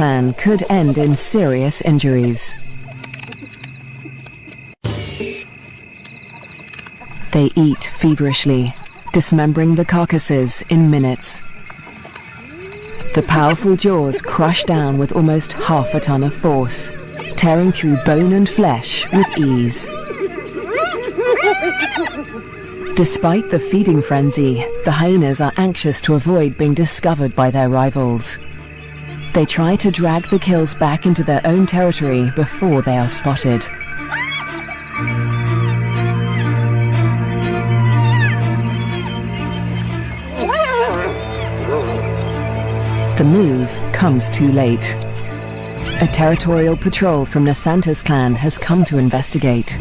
clan could end in serious injuries. They eat feverishly, dismembering the carcasses in minutes. The powerful jaws crush down with almost half a ton of force, tearing through bone and flesh with ease. Despite the feeding frenzy, the hyenas are anxious to avoid being discovered by their rivals. They try to drag the kills back into their own territory before they are spotted. The move comes too late. A territorial patrol from Nasanta's clan has come to investigate.